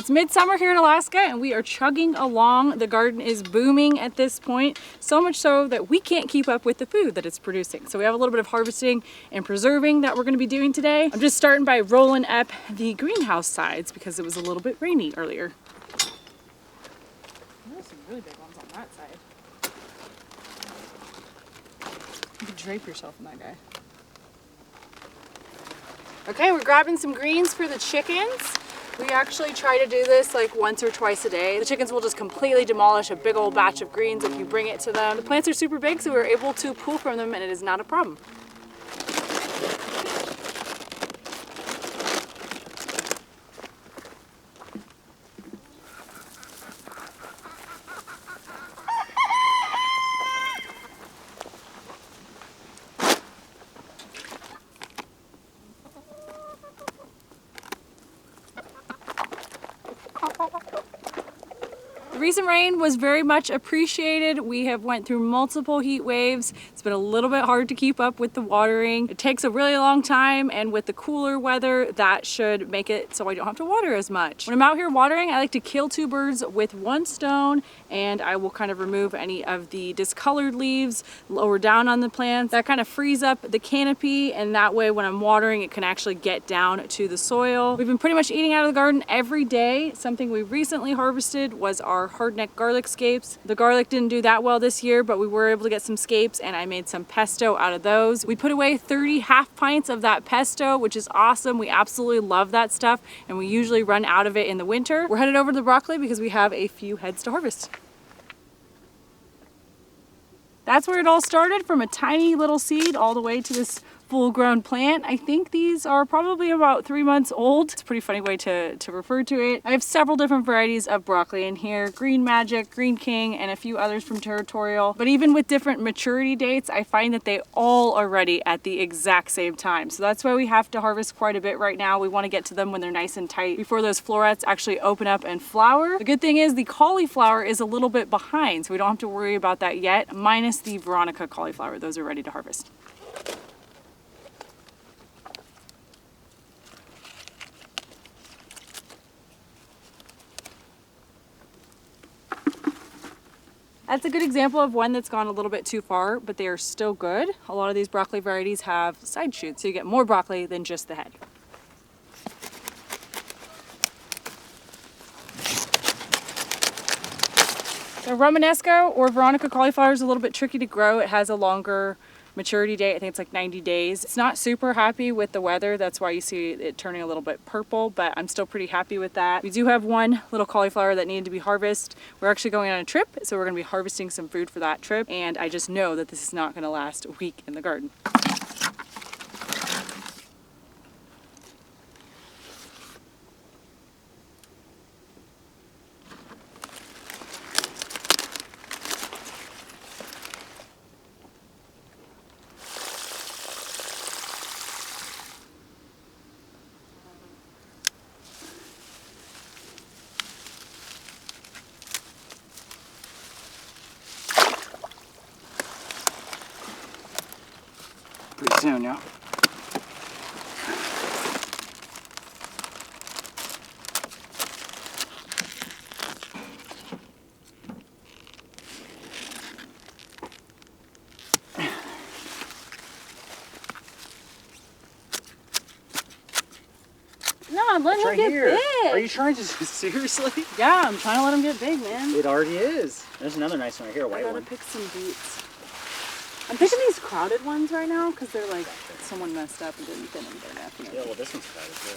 It's midsummer here in Alaska and we are chugging along. The garden is booming at this point, so much so that we can't keep up with the food that it's producing. So we have a little bit of harvesting and preserving that we're going to be doing today. I'm just starting by rolling up the greenhouse sides because it was a little bit rainy earlier. There's some really big ones on that side. You can drape yourself in that guy. Okay, we're grabbing some greens for the chickens. We actually try to do this like once or twice a day. The chickens will just completely demolish a big old batch of greens if you bring it to them. The plants are super big, so we're able to pull from them and it is not a problem. The recent rain was very much appreciated. We have went through multiple heat waves. It's been a little bit hard to keep up with the watering. It takes a really long time, and with the cooler weather, that should make it so I don't have to water as much. When I'm out here watering, I like to kill two birds with one stone, and I will kind of remove any of the discolored leaves lower down on the plants. That kind of frees up the canopy, and that way when I'm watering, it can actually get down to the soil. We've been pretty much eating out of the garden every day. Something we recently harvested was our hardneck garlic scapes. The garlic didn't do that well this year, but we were able to get some scapes and I made some pesto out of those. We put away 30 half pints of that pesto, which is awesome. We absolutely love that stuff and we usually run out of it in the winter. We're headed over to the broccoli because we have a few heads to harvest. That's where it all started, from a tiny little seed all the way to this full-grown plant. I think these are probably about 3 months old. It's a pretty funny way to refer to it. I have several different varieties of broccoli in here: Green Magic, Green King, and a few others from Territorial. But even with different maturity dates, I find that they all are ready at the exact same time. So that's why we have to harvest quite a bit right now. We want to get to them when they're nice and tight before those florets actually open up and flower. The good thing is the cauliflower is a little bit behind, so we don't have to worry about that yet, minus the Veronica cauliflower. Those are ready to harvest. That's a good example of one that's gone a little bit too far, but they are still good. A lot of these broccoli varieties have side shoots, so you get more broccoli than just the head. The Romanesco or Veronica cauliflower is a little bit tricky to grow. It has a longer maturity date. I think it's like 90 days. It's not super happy with the weather. That's why you see it turning a little bit purple, but I'm still pretty happy with that. We do have one little cauliflower that needed to be harvested. We're actually going on a trip, so we're going to be harvesting some food for that trip, and I just know that this is not going to last a week in the garden. Pretty soon, yeah. No, let him get big. Are you trying to, seriously? Yeah, I'm trying to let him get big, man. It already is. There's another nice one right here, a white one. I gotta pick some beets. I'm picking these crowded ones right now because they're like someone messed up and didn't fit in good enough. You know? Yeah, well, this one's crowded too.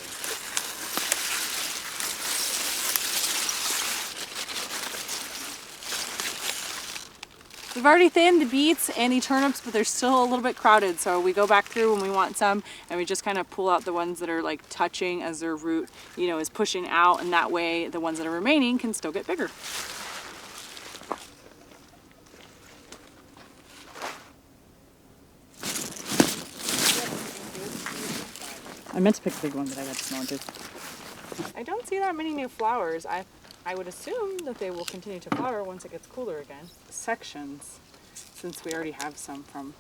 We've already thinned the beets and the turnips, but they're still a little bit crowded. So we go back through when we want some and we just kind of pull out the ones that are like touching as their root, you know, is pushing out, and that way the ones that are remaining can still get bigger. I meant to pick a big one, but I got small too. I don't see that many new flowers. I would assume that they will continue to flower once it gets cooler again. Sections, since we already have some from.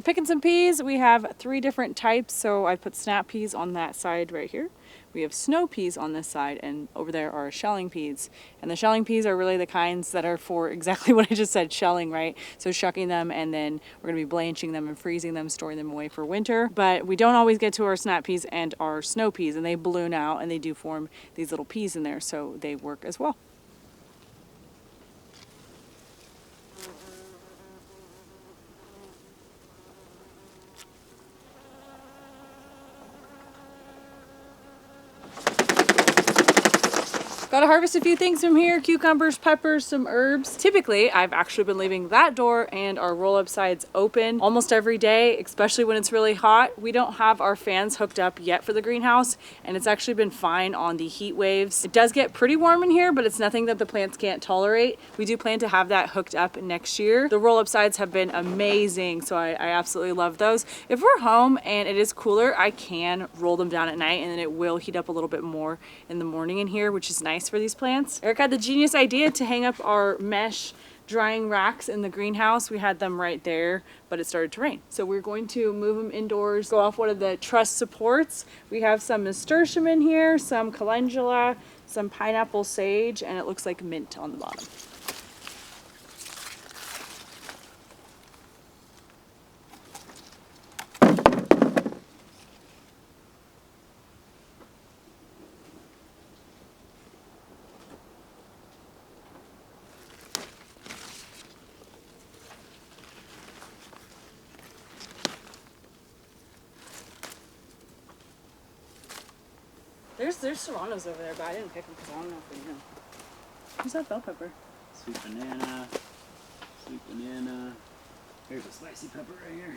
We're picking some peas. We have 3 different types. So I put snap peas on that side right here. We have snow peas on this side, and over there are shelling peas. And the shelling peas are really the kinds that are for exactly what I just said, shelling, right? So shucking them, and then we're gonna be blanching them and freezing them, storing them away for winter. But we don't always get to our snap peas and our snow peas, and they balloon out and they do form these little peas in there, so they work as well. Got to harvest a few things from here, cucumbers, peppers, some herbs. Typically, I've actually been leaving that door and our roll-up sides open almost every day, especially when it's really hot. We don't have our fans hooked up yet for the greenhouse, and it's actually been fine on the heat waves. It does get pretty warm in here, but it's nothing that the plants can't tolerate. We do plan to have that hooked up next year. The roll-up sides have been amazing, so I absolutely love those. If we're home and it is cooler, I can roll them down at night, and then it will heat up a little bit more in the morning in here, which is nice for these plants. Eric had the genius idea to hang up our mesh drying racks in the greenhouse. We had them right there, but it started to rain. So we're going to move them indoors, go off one of the truss supports. We have some nasturtium in here, some calendula, some pineapple sage, and it looks like mint on the bottom. There's serranos over there, but I didn't pick them because I don't know if we know. Where's that bell pepper? Sweet banana. Sweet banana. Here's a spicy pepper right here.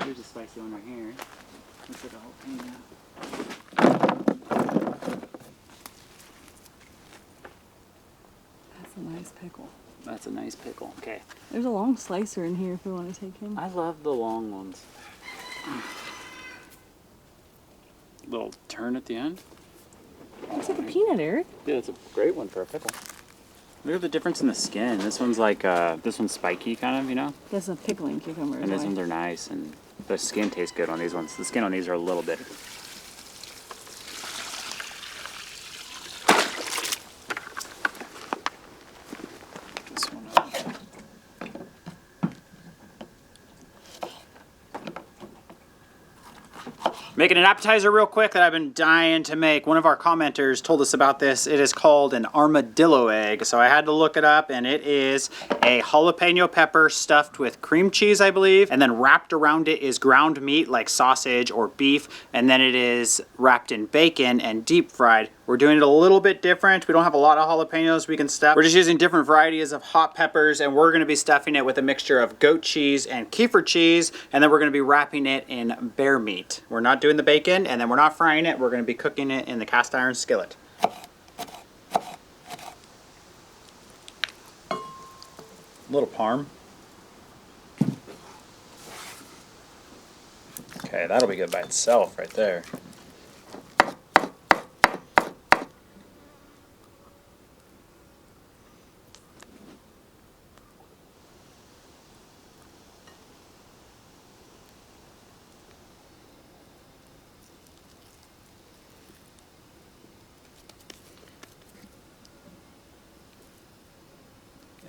Here's a spicy one right here. Looks like a jalapeno. That's a nice pickle. That's a nice pickle. Okay. There's a long slicer in here if we want to take him. I love the long ones. Little turn at the end. Looks like a peanut, Eric. Yeah, it's a great one for a pickle. Look at the difference in the skin. This one's like, this one's spiky kind of, you know? That's a pickling cucumber. And these ones are nice, and the skin tastes good on these ones. The skin on these are a little bitter. This one up. Making an appetizer real quick that I've been dying to make. One of our commenters told us about this. It is called an armadillo egg. So I had to look it up, and it is a jalapeno pepper stuffed with cream cheese, I believe. And then wrapped around it is ground meat like sausage or beef. And then it is wrapped in bacon and deep fried. We're doing it a little bit different. We don't have a lot of jalapenos we can stuff. We're just using different varieties of hot peppers, and we're gonna be stuffing it with a mixture of goat cheese and kefir cheese, and then we're gonna be wrapping it in bear meat. We're not doing the bacon, and then we're not frying it. We're gonna be cooking it in the cast iron skillet. A little parm. Okay, that'll be good by itself right there.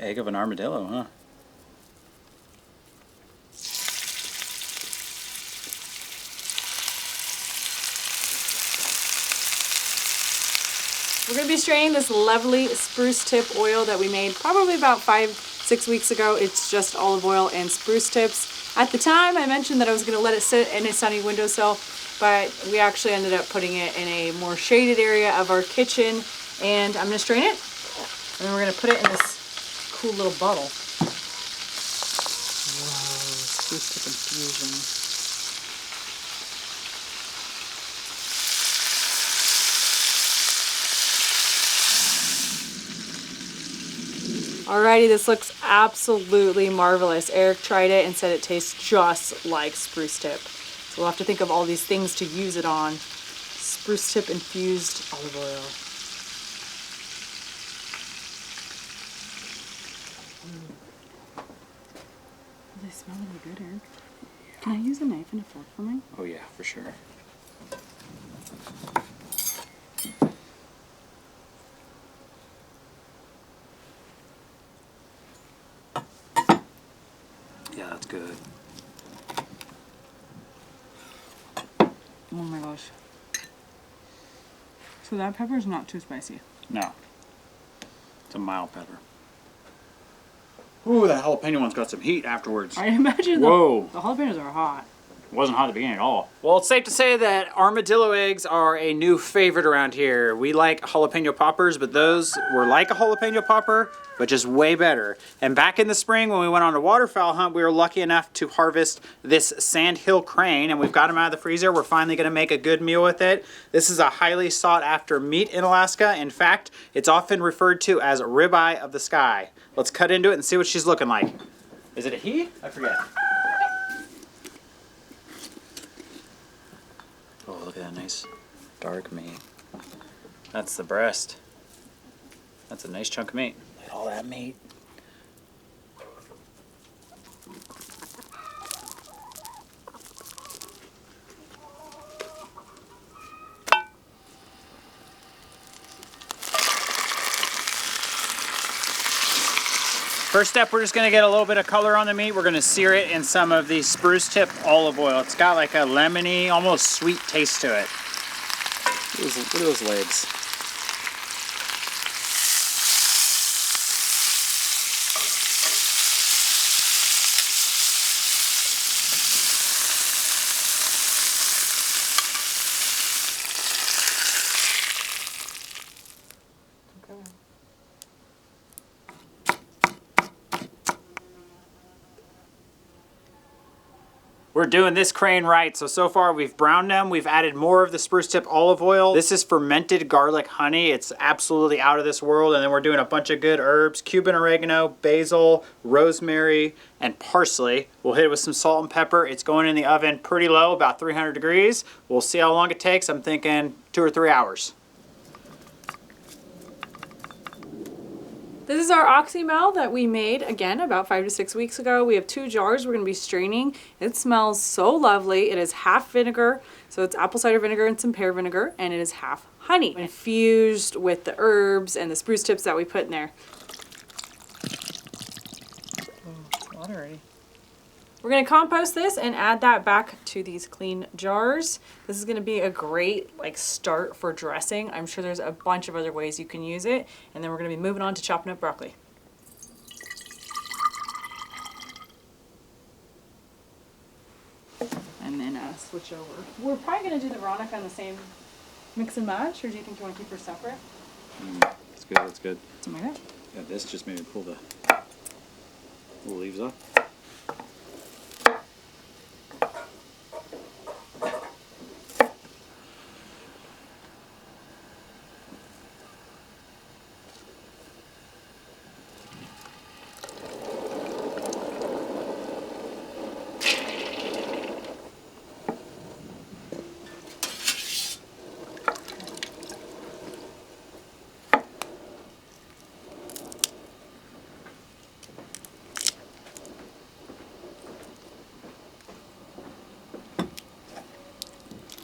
Egg of an armadillo, huh? We're going to be straining this lovely spruce tip oil that we made probably about 5-6 weeks ago. It's just olive oil and spruce tips. At the time, I mentioned that I was going to let it sit in a sunny windowsill, but we actually ended up putting it in a more shaded area of our kitchen, and I'm going to strain it, and then we're going to put it in this cool little bottle. Whoa, spruce tip infusion. Alrighty, this looks absolutely marvelous. Eric tried it and said it tastes just like spruce tip. So we'll have to think of all these things to use it on. Spruce tip infused olive oil. Oh, they smell really good, Eric. Can I use a knife and a fork for mine? Oh yeah, for sure. Yeah, that's good. Oh my gosh. So that pepper is not too spicy. No. It's a mild pepper. Ooh, that jalapeno one's got some heat afterwards. I imagine Whoa. The jalapenos are hot. It wasn't hot at the beginning at all. Well, it's safe to say that armadillo eggs are a new favorite around here. We like jalapeno poppers, but those were like a jalapeno popper, but just way better. And back in the spring when we went on a waterfowl hunt, we were lucky enough to harvest this sandhill crane, and we've got them out of the freezer. We're finally gonna make a good meal with it. This is a highly sought after meat in Alaska. In fact, it's often referred to as ribeye of the sky. Let's cut into it and see what she's looking like. Is it a he? I forget. Oh, look at that nice dark meat. That's the breast. That's a nice chunk of meat. Look at all that meat. First step, we're just gonna get a little bit of color on the meat. We're gonna sear it in some of the spruce tip olive oil. It's got like a lemony, almost sweet taste to it. Look at those legs. We're doing this crane right. So far we've browned them. We've added more of the spruce tip olive oil. This is fermented garlic honey. It's absolutely out of this world. And then we're doing a bunch of good herbs, Cuban oregano, basil, rosemary, and parsley. We'll hit it with some salt and pepper. It's going in the oven pretty low, about 300 degrees. We'll see how long it takes. I'm thinking 2 or 3 hours. This is our 𝐂𝐸𝐸 that we made, again, about 5 to 6 weeks ago. We have 2 jars we're going to be straining. It smells so lovely. It is half vinegar, so it's apple cider vinegar and some pear vinegar, and it is half honey, infused with the herbs and the spruce tips that we put in there. Oh, watery. We're going to compost this and add that back to these clean jars. This is going to be a great start for dressing. I'm sure there's a bunch of other ways you can use it. And then we're going to be moving on to chopping up broccoli. And then switch over. We're probably going to do the Veronica on the same mix and match, or do you think you want to keep her separate? That's good, that's good. Something like that. Yeah, this just maybe pull the leaves up.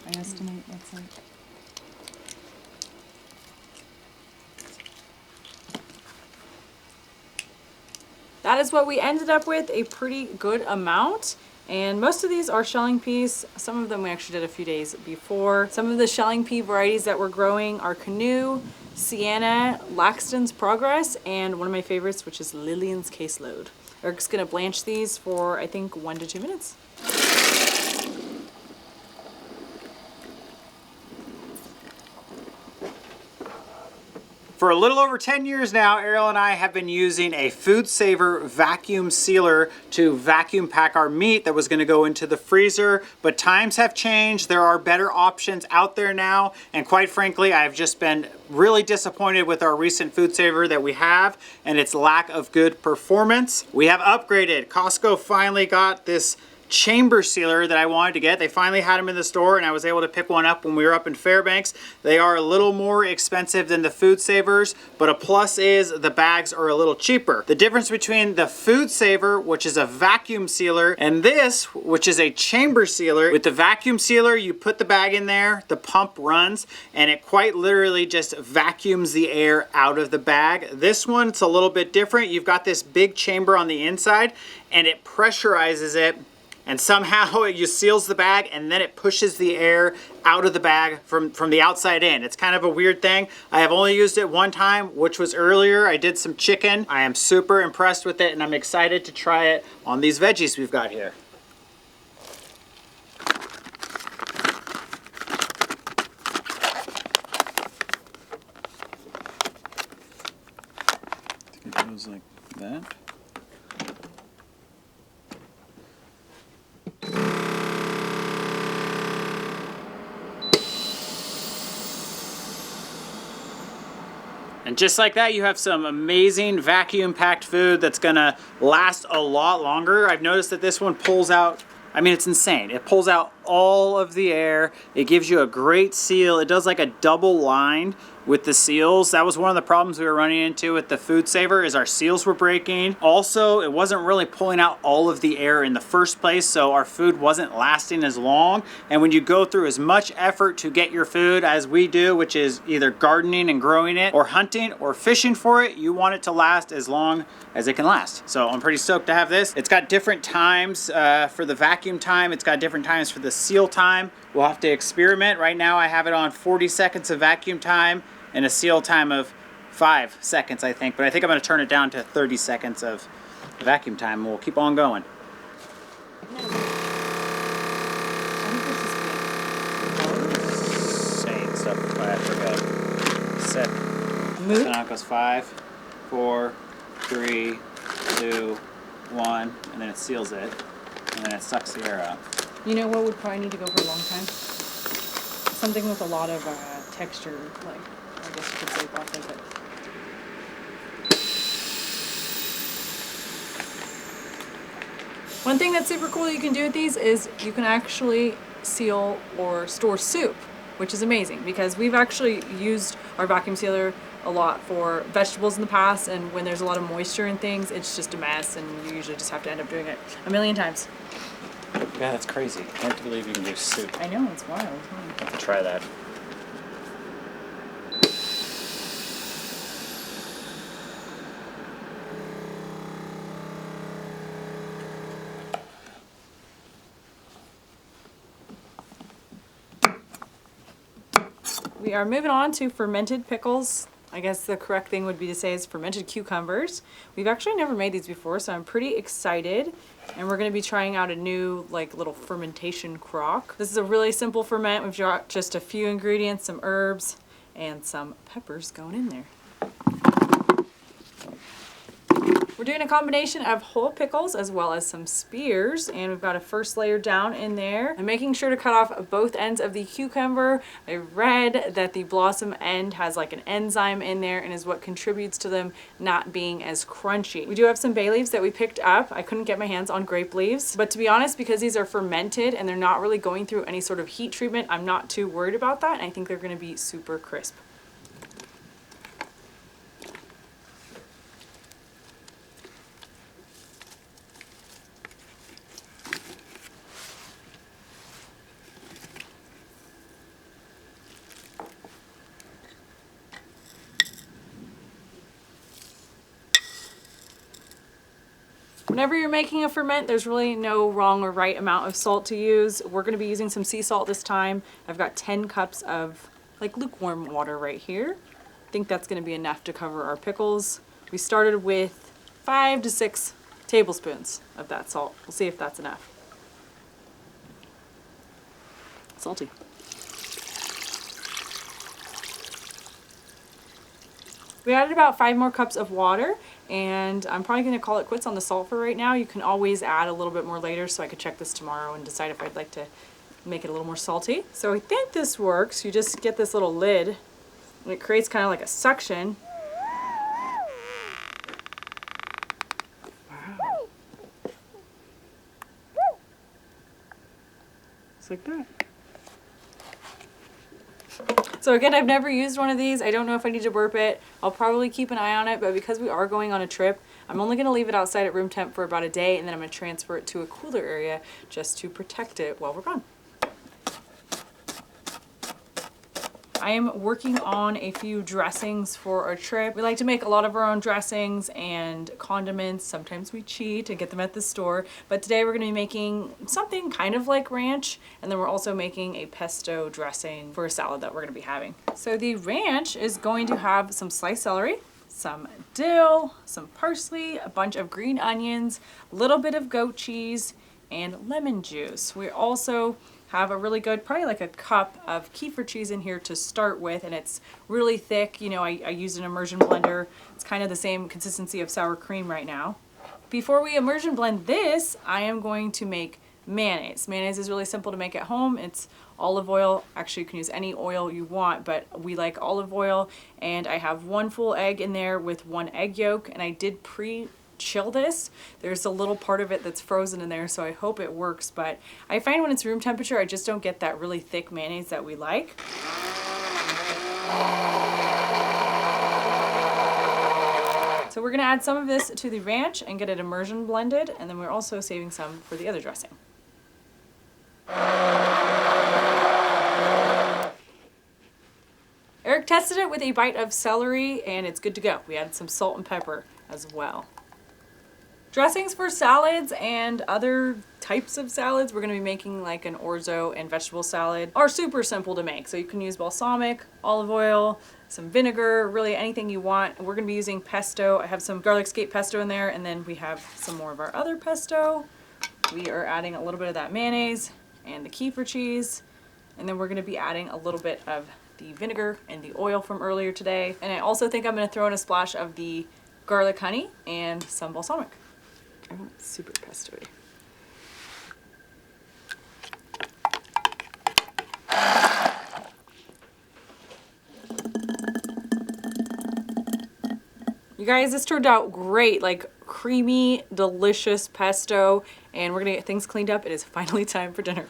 I estimate that's like... That is what we ended up with, a pretty good amount. And most of these are shelling peas. Some of them we actually did a few days before. Some of the shelling pea varieties that we're growing are 𝐂𝐢𝐻𝐸, Sienna, Laxton's Progress, and one of my favorites, which is Lillian's Caseload. Eric's gonna blanch these for, I think, 1 to 2 minutes. For a little over 10 years now, Arielle and I have been using a Food Saver vacuum sealer to vacuum pack our meat that was going to go into the freezer, but times have changed. There are better options out there now, and quite frankly, I've just been really disappointed with our recent Food Saver that we have and its lack of good performance. We have upgraded. Costco finally got this chamber sealer that I wanted to get. They finally had them in the store and I was able to pick one up when we were up in Fairbanks. They are a little more expensive than the Food Savers, but a plus is the bags are a little cheaper. The difference between the Food Saver, which is a vacuum sealer, and this, which is a chamber sealer, with the vacuum sealer, you put the bag in there, the pump runs, and it quite literally just vacuums the air out of the bag. This one, it's a little bit different. You've got this big chamber on the inside and it pressurizes it, and somehow it just seals the bag and then it pushes the air out of the bag from the outside in. It's kind of a weird thing. I have only used it one time, which was earlier. I did some chicken. I am super impressed with it and I'm excited to try it on these veggies we've got here. It goes like that. And just like that, you have some amazing vacuum-packed food that's gonna last a lot longer. I've noticed that this one pulls out, I mean, it's insane. It pulls out all of the air. It gives you a great seal. It does like a double line with the seals. That was one of the problems we were running into with the Food Saver, is our seals were breaking. Also, it wasn't really pulling out all of the air in the first place, so our food wasn't lasting as long. And when you go through as much effort to get your food as we do, which is either gardening and growing it, or hunting or fishing for it, you want it to last as long as it can last. So I'm pretty stoked to have this. It's got different times for the vacuum time. It's got different times for the seal time. We'll have to experiment. Right now I have it on 40 seconds of vacuum time and a seal time of 5 seconds, I think. But I think I'm gonna turn it down to 30 seconds of vacuum time and we'll keep on going. Saying stuff, I forgot. Set. So now it goes 5, 4, 3, 2, 1, and then it seals it, and then it sucks the air out. You know what would probably need to go for a long time? Something with a lot of texture, like, I guess you could say authentic. One thing that's super cool that you can do with these is you can actually seal or store soup, which is amazing because we've actually used our vacuum sealer a lot for vegetables in the past, and when there's a lot of moisture and things, it's just a mess and you usually just have to end up doing it a million times. Yeah, that's crazy. I can't believe you can do soup. I know, it's wild. I have to try that. We are moving on to fermented pickles. I guess the correct thing would be to say is fermented cucumbers. We've actually never made these before, so I'm pretty excited. And we're gonna be trying out a new like little fermentation crock. This is a really simple ferment. We've got just a few ingredients, some herbs, and some peppers going in there. We're doing a combination of whole pickles as well as some spears, and we've got a first layer down in there. I'm making sure to cut off both ends of the cucumber. I read that the blossom end has like an enzyme in there and is what contributes to them not being as crunchy. We do have some bay leaves that we picked up. I couldn't get my hands on grape leaves, but to be honest, because these are fermented and they're not really going through any sort of heat treatment, I'm not too worried about that, and I think they're gonna be super crisp. Whenever you're making a ferment, there's really no wrong or right amount of salt to use. We're going to be using some sea salt this time. I've got 10 cups of like lukewarm water right here. I think that's going to be enough to cover our pickles. We started with 5 to 6 tablespoons of that salt. We'll see if that's enough. Salty. We added about 5 more cups of water, and I'm probably going to call it quits on the salt for right now. You can always add a little bit more later, so I could check this tomorrow and decide if I'd like to make it a little more salty. So I think this works. You just get this little lid, and it creates kind of like a suction. Wow. Just like that. So again, I've never used one of these. I don't know if I need to burp it. I'll probably keep an eye on it, but because we are going on a trip, I'm only going to leave it outside at room temp for about a day, and then I'm going to transfer it to a cooler area just to protect it while we're gone. I am working on a few dressings for our trip. We like to make a lot of our own dressings and condiments. Sometimes we cheat and get them at the store. But today we're going to be making something kind of like ranch. And then we're also making a pesto dressing for a salad that we're going to be having. So the ranch is going to have some sliced celery, some dill, some parsley, a bunch of green onions, a little bit of goat cheese, and lemon juice. We also have a really good, probably like a cup of kefir cheese in here to start with, and it's really thick. You know, I used an immersion blender. It's kind of the same consistency of sour cream right now. Before we immersion blend this, I am going to make mayonnaise. Mayonnaise is really simple to make at home. It's olive oil. Actually, you can use any oil you want, but we like olive oil, and I have 1 full egg in there with 1 egg yolk, and I did chill this. There's a little part of it that's frozen in there, so I hope it works, but I find when it's room temperature, I just don't get that really thick mayonnaise that we like. So we're gonna add some of this to the ranch and get it immersion blended, and then we're also saving some for the other dressing. Eric tested it with a bite of celery and it's good to go. We added some salt and pepper as well. Dressings for salads and other types of salads, we're going to be making like an orzo and vegetable salad, are super simple to make. So you can use balsamic, olive oil, some vinegar, really anything you want. We're going to be using pesto. I have some garlic skate pesto in there, and then we have some more of our other pesto. We are adding a little bit of that mayonnaise and the kefir cheese, and then we're going to be adding a little bit of the vinegar and the oil from earlier today. And I also think I'm going to throw in a splash of the garlic honey and some balsamic. Oh, it's super pesto-y. You guys, this turned out great, like creamy, delicious pesto, and we're gonna get things cleaned up. It is finally time for dinner.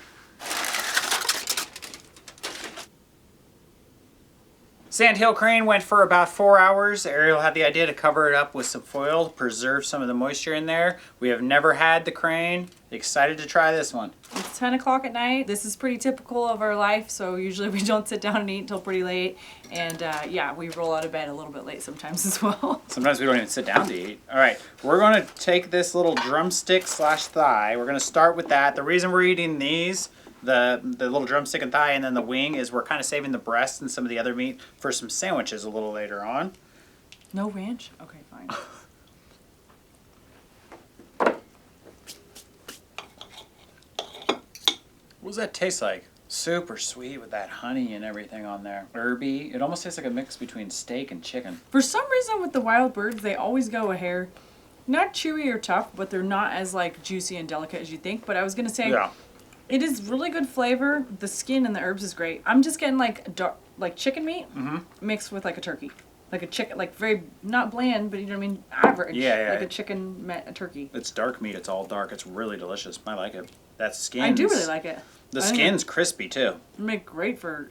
Sandhill crane went for about 4 hours. Arielle had the idea to cover it up with some foil to preserve some of the moisture in there. We have never had the crane. Excited to try this one. It's 10 o'clock at night. This is pretty typical of our life, so usually we don't sit down and eat until pretty late. And yeah, we roll out of bed a little bit late sometimes as well. Sometimes we don't even sit down to eat. All right, we're gonna take this little drumstick slash thigh. We're gonna start with that. The reason we're eating these, the little drumstick and thigh and then the wing, is we're kind of saving the breast and some of the other meat for some sandwiches a little later on. No ranch? Okay, fine. What does that taste like? Super sweet with that honey and everything on there. Herby. It almost tastes like a mix between steak and chicken. For some reason with the wild birds, they always go a hair, not chewy or tough, but they're not as like juicy and delicate as you think. But I was gonna say, yeah, it is really good flavor. The skin and the herbs is great. I'm just getting like chicken meat mixed with like a turkey. Like a chicken, like very, not bland, but you know what I mean? Average. Yeah. Like a chicken met a turkey. It's dark meat. It's all dark. It's really delicious. I like it. That skin. I do really like it. The skin's crispy too. It'd make great for...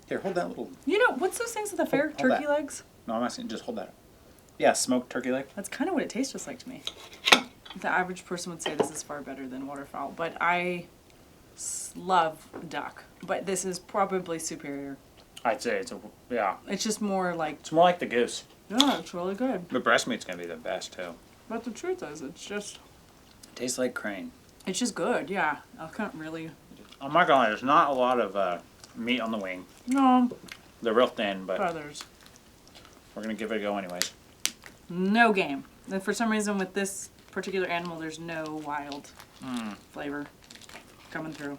Here, hold that little... You know, what's those things at the fair? Hold Turkey that. legs? No, I'm asking, just hold that up. Yeah, smoked turkey leg. That's kind of what it tastes just like to me. The average person would say this is far better than waterfowl, but I love duck. But this is probably superior. I'd say it's yeah. It's just more like... It's more like the goose. Yeah, it's really good. The breast meat's gonna be the best too. But the truth is, it's just... It tastes like crane. It's just good, yeah. I can't really... I'm not gonna lie, there's not a lot of meat on the wing. No. They're real thin, but Others. we're gonna give it a go anyways. No game. And for some reason with this particular animal, there's no wild flavor coming through.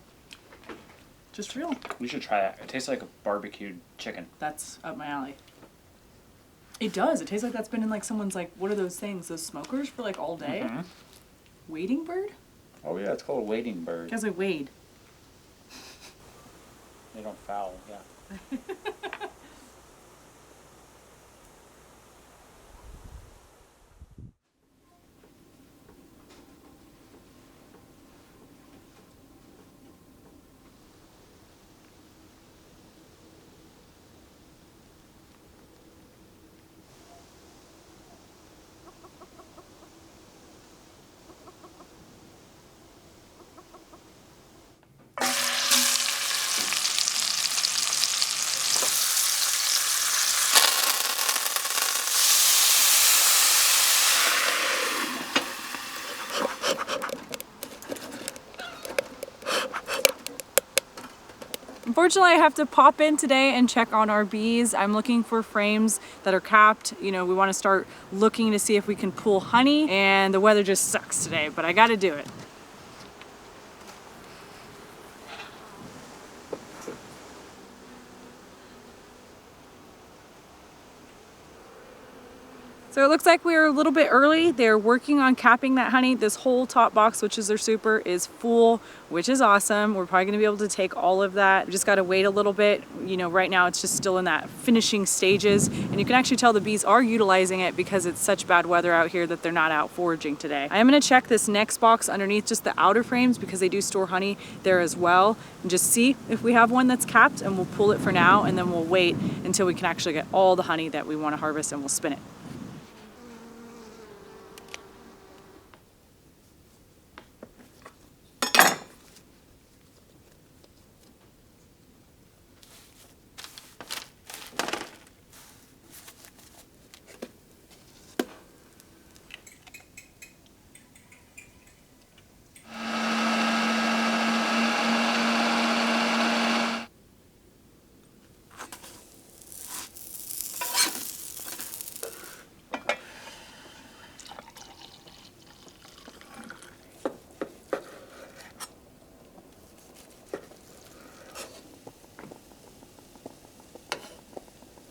Just real. You should try that. It tastes like a barbecued chicken. That's up my alley. It does. It tastes like that's been in like someone's like, what are those things? Those smokers for like all day? Wading bird? Oh yeah, it's called a wading bird. Because they wade. They don't foul, yeah. Unfortunately, I have to pop in today and check on our bees. I'm looking for frames that are capped. You know, we want to start looking to see if we can pull honey, and the weather just sucks today, but I got to do it. So it looks like we were a little bit early. They're working on capping that honey. This whole top box, which is their super, is full, which is awesome. We're probably gonna be able to take all of that. We just gotta wait a little bit. You know, right now it's just still in that finishing stages. And you can actually tell the bees are utilizing it because it's such bad weather out here that they're not out foraging today. I am gonna check this next box underneath just the outer frames because they do store honey there as well. And just see if we have one that's capped, and we'll pull it for now, and then we'll wait until we can actually get all the honey that we wanna harvest, and we'll spin it.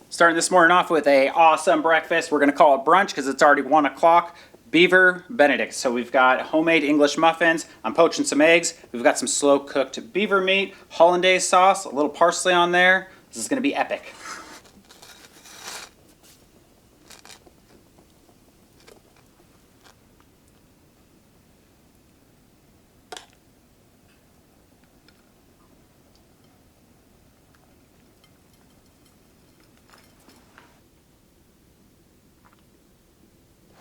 Starting this morning off with a awesome breakfast. We're gonna call it brunch because it's already 1 o'clock. Beaver Benedict. So we've got homemade English muffins. I'm poaching some eggs. We've got some slow cooked beaver meat, hollandaise sauce, a little parsley on there. This is gonna be epic.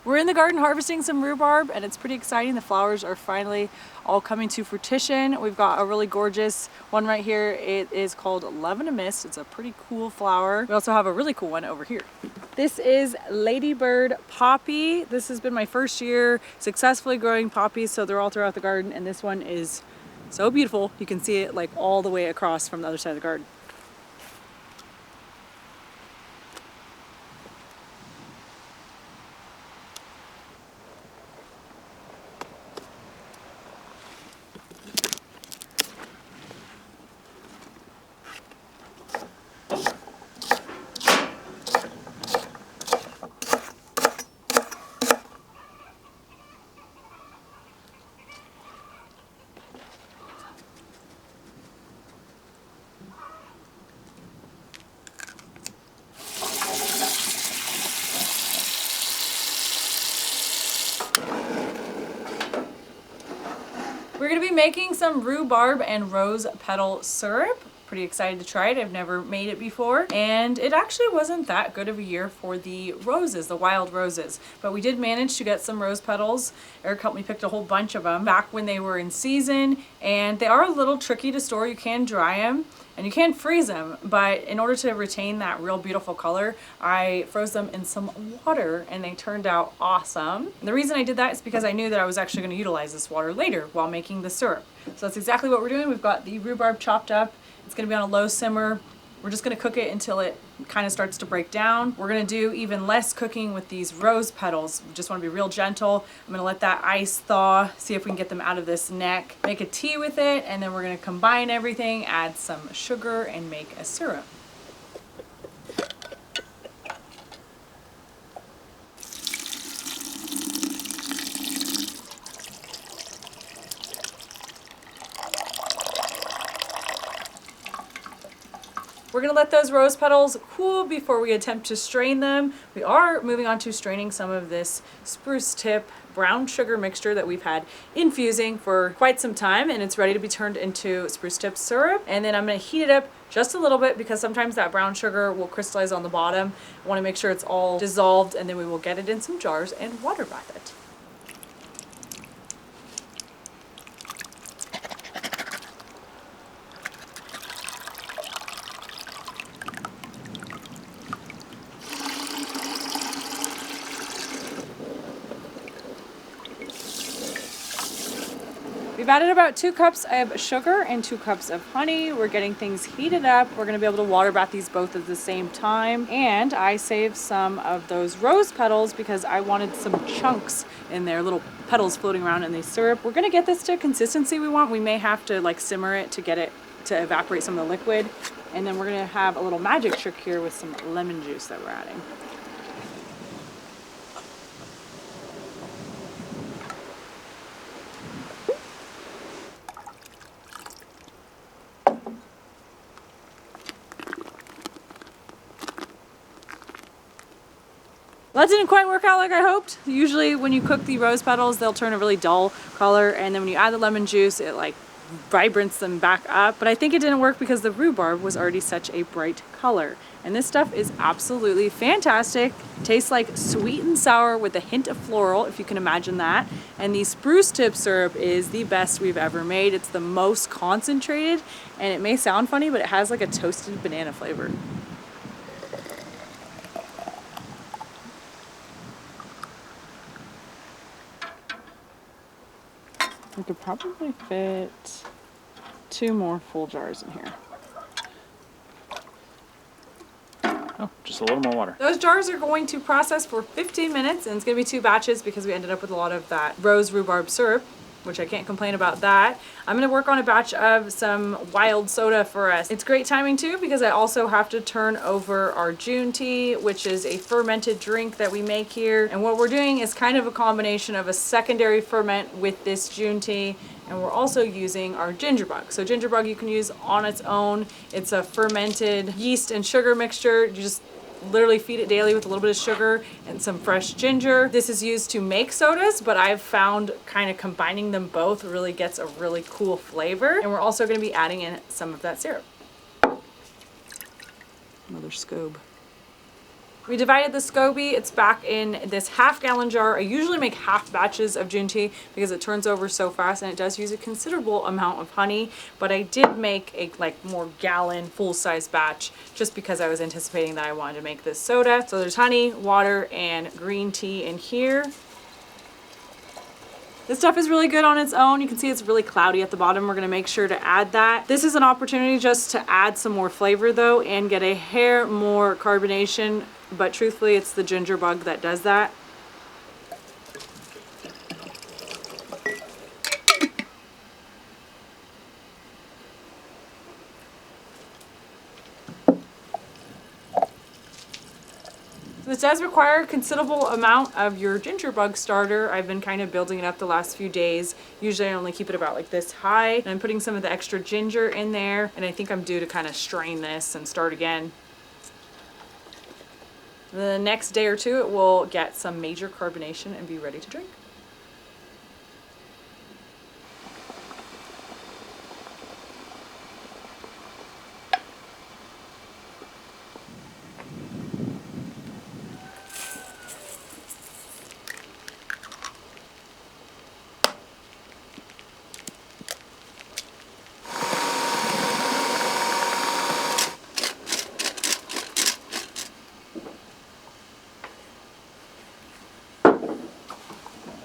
We're in the garden harvesting some rhubarb, and it's pretty exciting. The flowers are finally all coming to fruition. We've got a really gorgeous one right here. It is called Love in a Mist. It's a pretty cool flower. We also have a really cool one over here. This is Ladybird Poppy. This has been my first year successfully growing poppies, so they're all throughout the garden, and this one is so beautiful. You can see it like all the way across from the other side of the garden. We're gonna be making some rhubarb and rose petal syrup. Pretty excited to try it. I've never made it before, and it actually wasn't that good of a year for the roses, the wild roses, but we did manage to get some rose petals. Eric helped me pick a whole bunch of them back when they were in season, and they are a little tricky to store. You can dry them and you can freeze them, but in order to retain that real beautiful color, I froze them in some water, and they turned out awesome. And the reason I did that is because I knew that I was actually going to utilize this water later while making the syrup. So that's exactly what we're doing. We've got the rhubarb chopped up. It's going to be on a low simmer. We're just going to cook it until it kind of starts to break down. We're going to do even less cooking with these rose petals. We just want to be real gentle. I'm going to let that ice thaw, see if we can get them out of this neck, make a tea with it, and then we're going to combine everything, add some sugar, and make a syrup. We're gonna let those rose petals cool before we attempt to strain them. We are moving on to straining some of this spruce tip brown sugar mixture that we've had infusing for quite some time, and it's ready to be turned into spruce tip syrup. And then I'm gonna heat it up just a little bit because sometimes that brown sugar will crystallize on the bottom. I wanna make sure it's all dissolved, and then we will get it in some jars and water bath it. We've added about 2 cups of sugar and 2 cups of honey. We're getting things heated up. We're gonna be able to water bath these both at the same time. And I saved some of those rose petals because I wanted some chunks in there, little petals floating around in the syrup. We're gonna get this to a consistency we want. We may have to like simmer it to get it to evaporate some of the liquid. And then we're gonna have a little magic trick here with some lemon juice that we're adding. Well, that didn't quite work out like I hoped. Usually when you cook the rose petals, they'll turn a really dull color, and then when you add the lemon juice, it like vibrants them back up. But I think it didn't work because the rhubarb was already such a bright color. And this stuff is absolutely fantastic. Tastes like sweet and sour with a hint of floral, if you can imagine that. And the spruce tip syrup is the best we've ever made. It's the most concentrated, and it may sound funny, but it has like a toasted banana flavor. We could probably fit 2 more full jars in here. Oh, just a little more water. Those jars are going to process for 15 minutes, and it's going to be 2 batches because we ended up with a lot of that rose rhubarb syrup, which I can't complain about that. I'm going to work on a batch of some wild soda for us. It's great timing too because I also have to turn over our June tea, which is a fermented drink that we make here. And what we're doing is kind of a combination of a secondary ferment with this June tea, and we're also using our ginger bug. So ginger bug you can use on its own. It's a fermented yeast and sugar mixture. You just literally feed it daily with a little bit of sugar and some fresh ginger. This is used to make sodas, but I've found kind of combining them both really gets a really cool flavor. And we're also going to be adding in some of that syrup. Another scobe. We divided the SCOBY. It's back in this half-gallon jar. I usually make half batches of June tea because it turns over so fast and it does use a considerable amount of honey, but I did make a more gallon full-size batch just because I was anticipating that I wanted to make this soda. So there's honey, water, and green tea in here. This stuff is really good on its own. You can see it's really cloudy at the bottom. We're gonna make sure to add that. This is an opportunity just to add some more flavor though and get a hair more carbonation, but truthfully it's the ginger bug that does that. This does require a considerable amount of your ginger bug starter. I've been kind of building it up the last few days. Usually I only keep it about like this high. And I'm putting some of the extra ginger in there. And I think I'm due to kind of strain this and start again. The next day or two it will get some major carbonation and be ready to drink.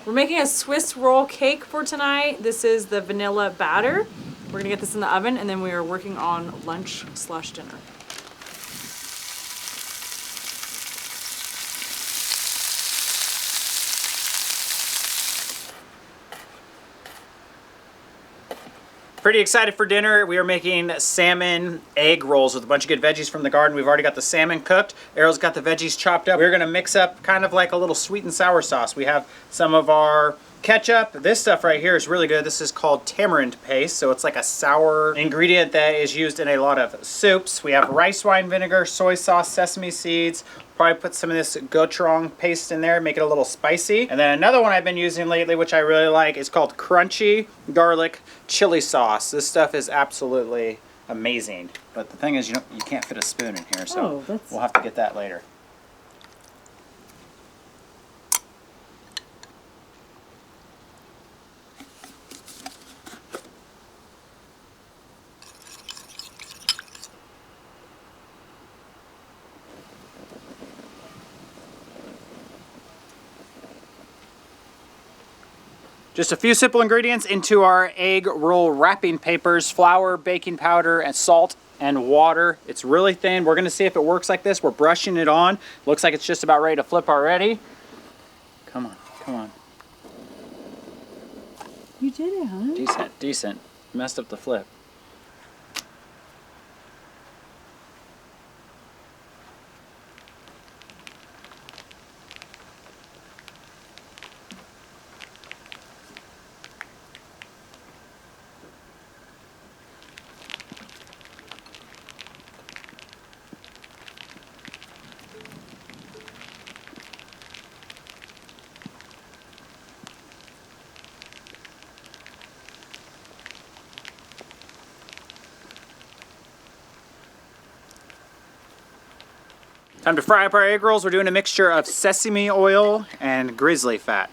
We're making a Swiss roll cake for tonight. This is the vanilla batter. We're gonna get this in the oven and then we are working on lunch/dinner. Pretty excited for dinner. We are making salmon egg rolls with a bunch of good veggies from the garden. We've already got the salmon cooked. Arielle's got the veggies chopped up. We're gonna mix up kind of like a little sweet and sour sauce. We have some of our ketchup. This stuff right here is really good. This is called tamarind paste, so it's like a sour ingredient that is used in a lot of soups. We have rice wine vinegar, soy sauce, sesame seeds. Probably put some of this 𝐀𝐢𝐻 paste in there, make it a little spicy. And then another one I've been using lately, which I really like, is called crunchy garlic chili sauce. This stuff is absolutely amazing. But the thing is, you can't fit a spoon in here, so we'll have to get that later. Just a few simple ingredients into our egg roll wrapping papers: flour, baking powder, and salt and water. It's really thin. We're gonna see if it works like this. We're brushing it on. Looks like it's just about ready to flip already. Come on, come on. You did it, huh? Decent, decent. Messed up the flip. Time to fry up our egg rolls. We're doing a mixture of sesame oil and grizzly fat.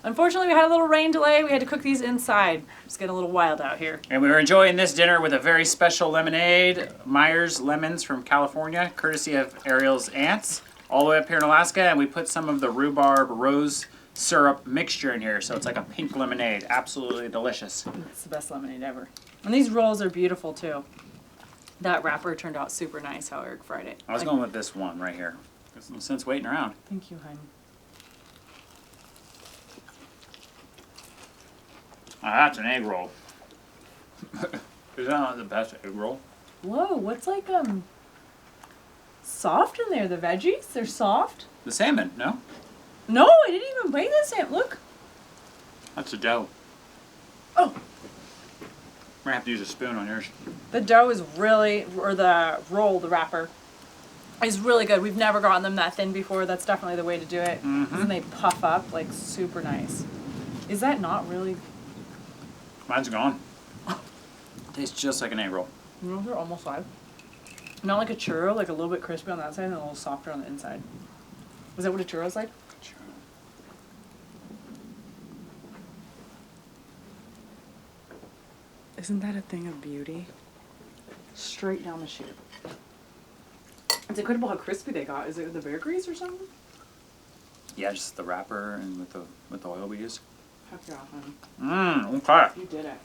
Unfortunately, we had a little rain delay. We had to cook these inside. It's getting a little wild out here. And we were enjoying this dinner with a very special lemonade, Myers Lemons from California, courtesy of Arielle's aunts, all the way up here in Alaska. And we put some of the rhubarb rose syrup mixture in here, so it's like a pink lemonade. Absolutely delicious. It's the best lemonade ever. And these rolls are beautiful too. That wrapper turned out super nice how Eric fried it. I was going with this one right here. There's no sense waiting around. Thank you, honey. Oh, that's an egg roll. Is that not the best egg roll? Whoa, what's like soft in there? The veggies? They're soft? The salmon, no? No, I didn't even bite the salmon. Look. That's the dough. Oh. We're gonna have to use a spoon on yours. The dough is really, or the roll, the wrapper, is really good. We've never gotten them that thin before. That's definitely the way to do it. Mm-hmm. And they puff up like super nice. Is that not really? Mine's gone. Tastes just like an egg roll. You know, they're almost live. Not like a churro, like a little bit crispy on that side and a little softer on the inside. Is that what a churro's like? Sure. Isn't that a thing of beauty? Straight down the chute. It's incredible how crispy they got. Is it the bear grease or something? Yeah, just the wrapper and with the oil we use. Heck yeah, honey. Okay. You did it.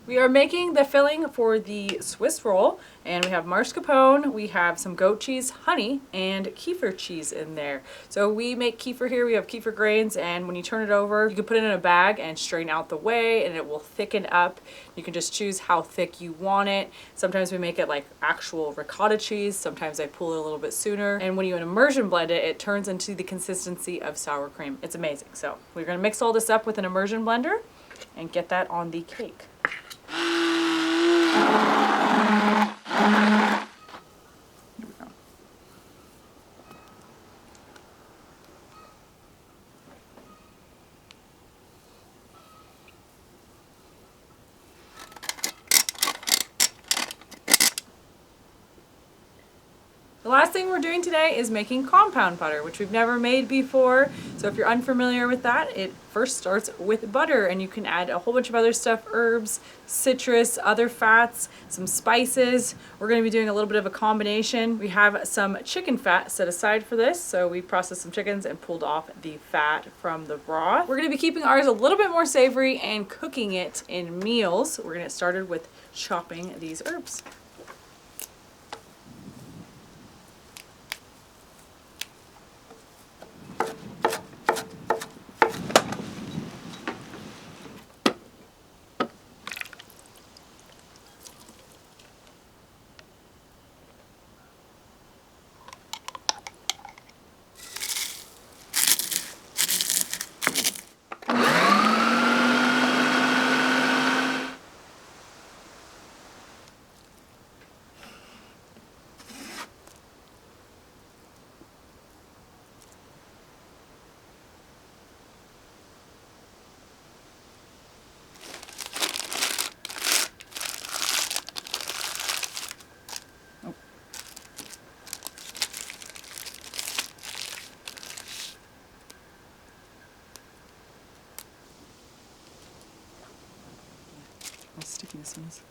We are making the filling for the Swiss roll, and we have mascarpone, we have some goat cheese, honey, and kefir cheese in there. So we make kefir here, we have kefir grains, and when you turn it over, you can put it in a bag and strain out the whey, and it will thicken up. You can just choose how thick you want it. Sometimes we make it like actual ricotta cheese, sometimes I pull it a little bit sooner, and when you immersion blend it, it turns into the consistency of sour cream. It's amazing. So we're gonna mix all this up with an immersion blender and get that on the cake. Here we go. The last thing we're doing today is making compound butter, which we've never made before. So if you're unfamiliar with that, it first starts with butter, and you can add a whole bunch of other stuff, herbs, citrus, other fats, some spices. We're gonna be doing a little bit of a combination. We have some chicken fat set aside for this. So we processed some chickens and pulled off the fat from the broth. We're gonna be keeping ours a little bit more savory and cooking it in meals. We're gonna get started with chopping these herbs. how sticky this one is.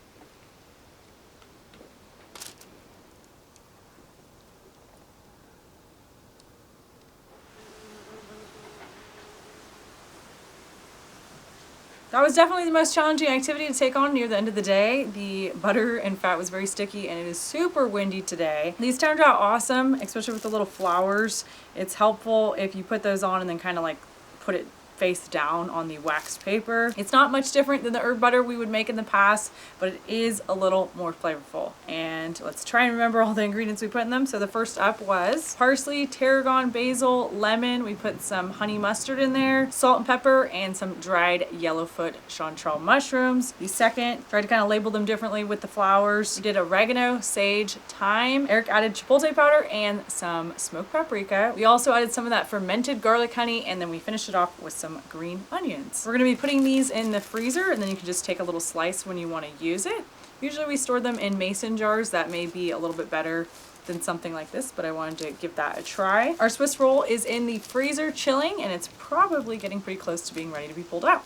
That was definitely the most challenging activity to take on near the end of the day. The butter and fat was very sticky and it is super windy today. These turned out awesome, especially with the little flowers. It's helpful if you put those on and then kind of like put it face down on the waxed paper. It's not much different than the herb butter we would make in the past, but it is a little more flavorful. And let's try and remember all the ingredients we put in them. So the first up was parsley, tarragon, basil, lemon. We put some honey mustard in there, salt and pepper, and some dried yellowfoot chanterelle mushrooms. The second, tried to kind of label them differently with the flowers. We did oregano, sage, thyme. Eric added chipotle powder and some smoked paprika. We also added some of that fermented garlic honey, and then we finished it off with some green onions. We're gonna be putting these in the freezer, and then you can just take a little slice when you want to use it. Usually we store them in mason jars. That may be a little bit better than something like this, but I wanted to give that a try. Our Swiss roll is in the freezer chilling, and it's probably getting pretty close to being ready to be pulled out.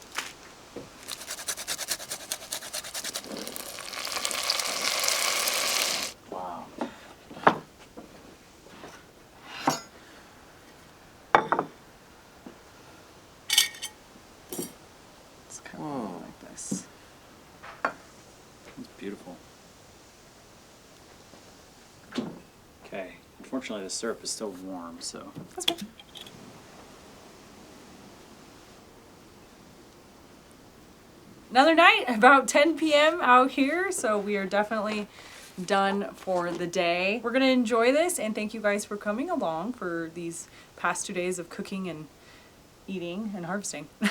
Wow. It's kind of like this. That's beautiful. Okay. Unfortunately, the syrup is still warm, so. That's good. Another night, about 10 p.m. out here, so we are definitely done for the day. We're gonna enjoy this, and thank you guys for coming along for these past 2 days of cooking and eating and harvesting. All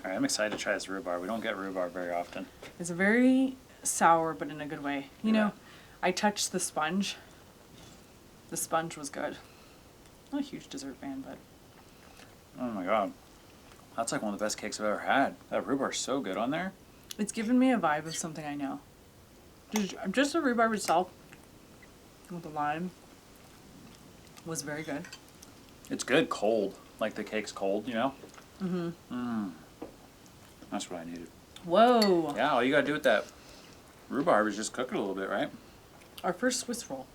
right, I'm excited to try this rhubarb. We don't get rhubarb very often. It's very sour, but in a good way. You know, I touched the sponge. The sponge was good. Not a huge dessert fan, but. Oh my god. That's like one of the best cakes I've ever had. That rhubarb's so good on there. It's given me a vibe of something I know. Just the rhubarb itself with the lime was very good. It's good cold. Like the cake's cold, you know? Mm-hmm. That's what I needed. Whoa. Yeah, all you gotta do with that rhubarb is just cook it a little bit, right? Our first Swiss roll.